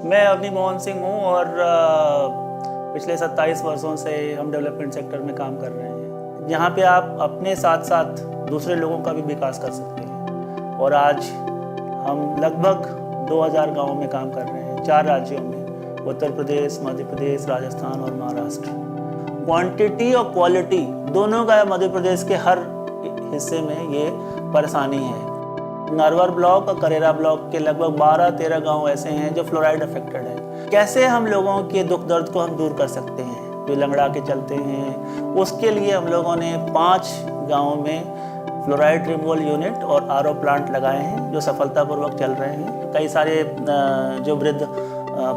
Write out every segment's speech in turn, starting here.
मैं अवनी मोहन सिंह हूँ और पिछले 27 वर्षों से हम डेवलपमेंट सेक्टर में काम कर रहे हैं। यहाँ पे आप अपने साथ साथ दूसरे लोगों का भी विकास कर सकते हैं। और आज हम लगभग 2000 गाँवों में काम कर रहे हैं, 4 राज्यों में, उत्तर प्रदेश, मध्य प्रदेश, राजस्थान और महाराष्ट्र। क्वांटिटी और क्वालिटी दोनों का मध्य प्रदेश के हर हिस्से में ये परेशानी है। नरवर ब्लॉक और करेरा ब्लॉक के लगभग 12-13 गांव ऐसे हैं जो फ्लोराइड अफेक्टेड है। कैसे हम लोगों के दुख दर्द को हम दूर कर सकते हैं जो लंगड़ा के चलते हैं, उसके लिए हम लोगों ने 5 गाँव में फ्लोराइड रिमूवल यूनिट और आरओ प्लांट लगाए हैं जो सफलतापूर्वक चल रहे हैं। कई सारे जो वृद्ध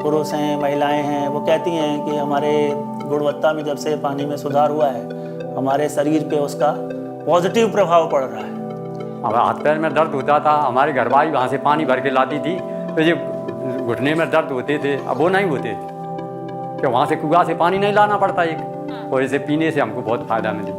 पुरुष हैं, महिलाएं हैं, वो कहती हैं कि हमारे गुणवत्ता में जब से पानी में सुधार हुआ है, हमारे शरीर पे उसका पॉजिटिव प्रभाव पड़ रहा है। अब हाथ पैर में दर्द होता था, हमारी घरवाली वहाँ से पानी भर के लाती थी, तो ये घुटने में दर्द होते थे, अब वो नहीं होते कि वहाँ से कुआं से पानी नहीं लाना पड़ता एक, और इसे पीने से हमको बहुत फायदा मिले।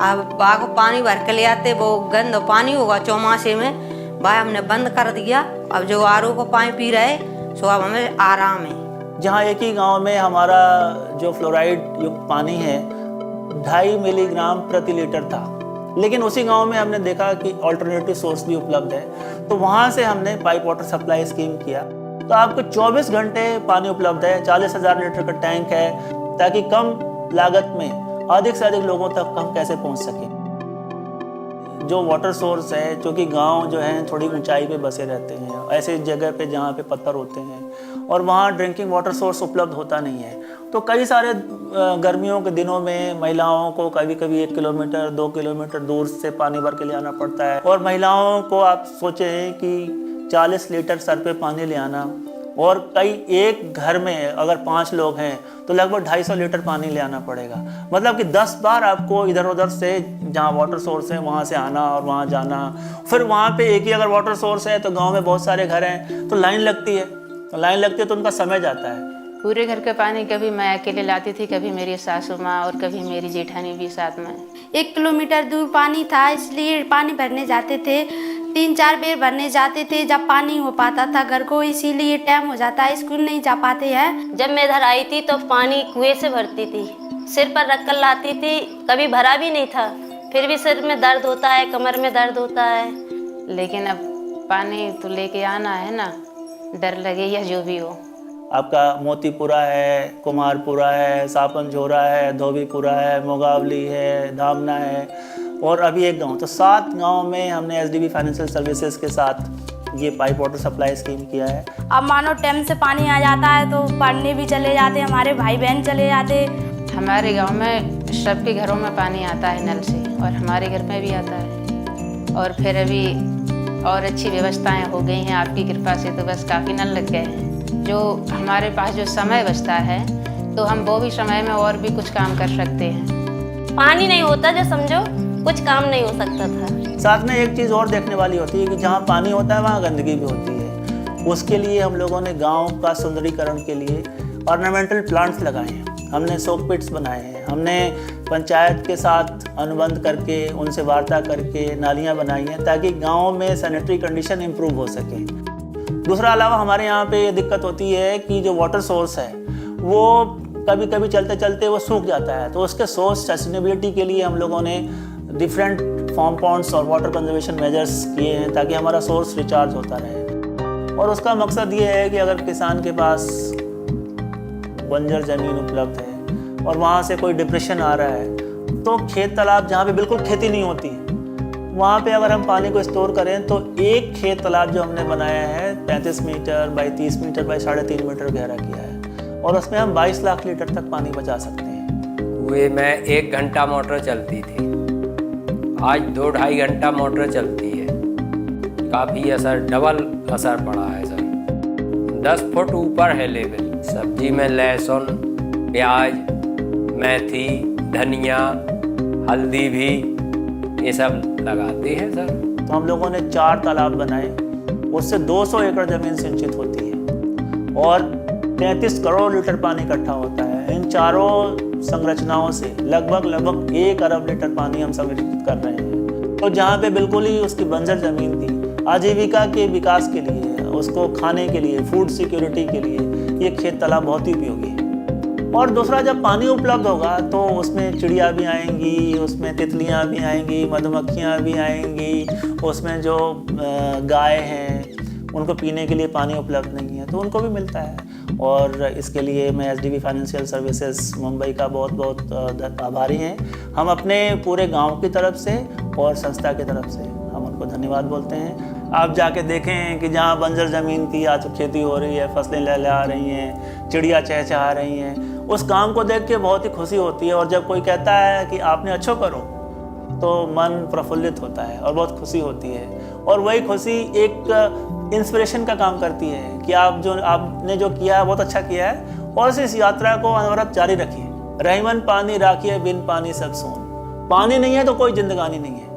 अब बाग पानी भर के ले आते, वो गंद पानी होगा चौमासे में, भाई हमने बंद कर दिया। अब जो आरओ को पानी पी रहे सो अब हमें आराम है। जहाँ एक ही गांव में हमारा जो फ्लोराइड युक्त पानी है 2.5 मिलीग्राम प्रति लीटर था, लेकिन उसी गांव में हमने देखा कि अल्टरनेटिव सोर्स भी उपलब्ध है, तो वहाँ से हमने पाइप वाटर सप्लाई स्कीम किया। तो आपको 24 घंटे पानी उपलब्ध है, 40,000 लीटर का टैंक है, ताकि कम लागत में अधिक से अधिक लोगों तक हम कैसे पहुँच सकें। जो वाटर सोर्स है, क्योंकि गांव जो है थोड़ी ऊंचाई पे बसे रहते हैं, ऐसे जगह पे जहाँ पे पत्थर होते हैं और वहाँ ड्रिंकिंग वाटर सोर्स उपलब्ध होता नहीं है, तो कई सारे गर्मियों के दिनों में महिलाओं को कभी कभी 1 किलोमीटर 2 किलोमीटर दूर से पानी भर के ले आना पड़ता है। और महिलाओं को आप सोचें कि 40 लीटर सर पे पानी ले आना, और कई एक घर में अगर 5 लोग हैं तो लगभग 250 लीटर पानी ले आना पड़ेगा। मतलब कि 10 बार आपको इधर उधर से जहाँ वाटर सोर्स है वहाँ से आना और वहाँ जाना। फिर वहाँ पे एक ही अगर वाटर सोर्स है तो गांव में बहुत सारे घर हैं तो लाइन लगती है, तो उनका समय जाता है। पूरे घर का पानी कभी मैं अकेले लाती थी, कभी मेरी सासू माँ और कभी मेरी जेठानी भी साथ में। 1 किलोमीटर दूर पानी था, इसलिए पानी भरने जाते थे, 3-4 बेर भरने जाते थे जब पानी हो पाता था घर को, इसीलिए टाइम हो जाता है, स्कूल नहीं जा पाते हैं। जब मैं इधर आई थी तो पानी कुएं से भरती थी, सिर पर रख कर लाती थी, कभी भरा भी नहीं था, फिर भी सिर में दर्द होता है, कमर में दर्द होता है। लेकिन अब पानी तो लेके आना है ना, डर लगे या जो भी हो। आपका मोतीपुरा है, कुमारपुरा है, सापनझोरा है, धोबीपुरा है, मोगावली है, धामना है और अभी एक गांव, तो 7 गांव में हमने एसडीबी फाइनेंशियल सर्विसेज के साथ ये पाइप वाटर सप्लाई स्कीम किया है। अब मानो टाइम से पानी आ जाता है तो पढ़ने भी चले जाते, हमारे भाई बहन चले जाते। हमारे गांव में सबके घरों में पानी आता है नल से, और हमारे घर में भी आता है। और फिर अभी और अच्छी व्यवस्थाएं हो गई हैं आपकी कृपा से, तो बस काफ़ी नल लग गए हैं। जो हमारे पास जो समय बचता है तो हम वो भी समय में और भी कुछ काम कर सकते हैं। पानी नहीं होता जो समझो कुछ काम नहीं हो सकता था। साथ में एक चीज़ और देखने वाली होती है कि जहाँ पानी होता है वहाँ गंदगी भी होती है। उसके लिए हम लोगों ने गांव का सुंदरीकरण के लिए ऑर्नामेंटल प्लांट्स लगाए हैं, हमने सोक पिट्स बनाए हैं, हमने पंचायत के साथ अनुबंध करके उनसे वार्ता करके नालियाँ बनाई हैं ताकि गाँव में सैनिटरी कंडीशन इम्प्रूव हो सके। दूसरा अलावा हमारे यहाँ पे ये दिक्कत होती है कि जो वाटर सोर्स है वो कभी कभी चलते चलते वो सूख जाता है, तो उसके सोर्स सस्टेनेबिलिटी के लिए हम लोगों ने डिफरेंट फार्म पॉन्ड्स और वाटर कंजर्वेशन मेजर्स किए हैं ताकि हमारा सोर्स रिचार्ज होता रहे। और उसका मकसद ये है कि अगर किसान के पास बंजर ज़मीन उपलब्ध है और वहाँ से कोई डिप्रेशन आ रहा है तो खेत तालाब जहाँ पे बिल्कुल खेती नहीं होती है वहाँ पे अगर हम पानी को स्टोर करें तो एक खेत तालाब जो हमने बनाया है 35 metre by 30 metre by 3.5 metre गहरा किया है और उसमें हम 22 लाख लीटर तक पानी बचा सकते हैं। कुएं में 1 घंटा मोटर चलती थी, आज 2-2.5 घंटा मोटर चलती है। काफ़ी असर, डबल असर पड़ा है सर। 10 फुट ऊपर है लेवल। सब्जी में लहसुन, प्याज, मेथी, धनिया, हल्दी भी ये सब लगाते हैं सर। तो हम लोगों ने 4 तालाब बनाए, उससे 200 एकड़ जमीन सिंचित होती है और 33 करोड़ लीटर पानी इकट्ठा होता है। इन चारों संरचनाओं से लगभग 1 अरब लीटर पानी हम संरक्षित कर रहे हैं। तो जहाँ पे बिल्कुल ही उसकी बंजर जमीन थी, आजीविका के विकास के लिए, उसको खाने के लिए, फूड सिक्योरिटी के लिए कि ये खेत तालाब बहुत ही उपयोगी है। और दूसरा, जब पानी उपलब्ध होगा तो उसमें चिड़िया भी आएंगी, उसमें तितलियां भी आएंगी, मधुमक्खियां भी आएंगी, उसमें जो गाय हैं उनको पीने के लिए पानी उपलब्ध नहीं है तो उनको भी मिलता है। और इसके लिए मैं SDB फाइनेंशियल सर्विसेज मुंबई का बहुत बहुत आभारी हैं। हम अपने पूरे गांव की तरफ से और संस्था की तरफ से हम उनको धन्यवाद बोलते हैं। आप जाके देखें कि जहाँ बंजर ज़मीन थी आज तो खेती हो रही है, फसलें लहलहा रही हैं, चिड़िया चहचहा रही हैं। उस काम को देख के बहुत ही खुशी होती है। और जब कोई कहता है कि आपने अच्छो करो तो मन प्रफुल्लित होता है और बहुत खुशी होती है। और वही खुशी एक इंस्पिरेशन का काम करती है कि आपने जो किया है बहुत अच्छा किया है और इस यात्रा को अनवरत जारी रखिए। रहीमन पानी राखिए, बिन पानी सब सून। पानी नहीं है तो कोई जिंदगानी नहीं है।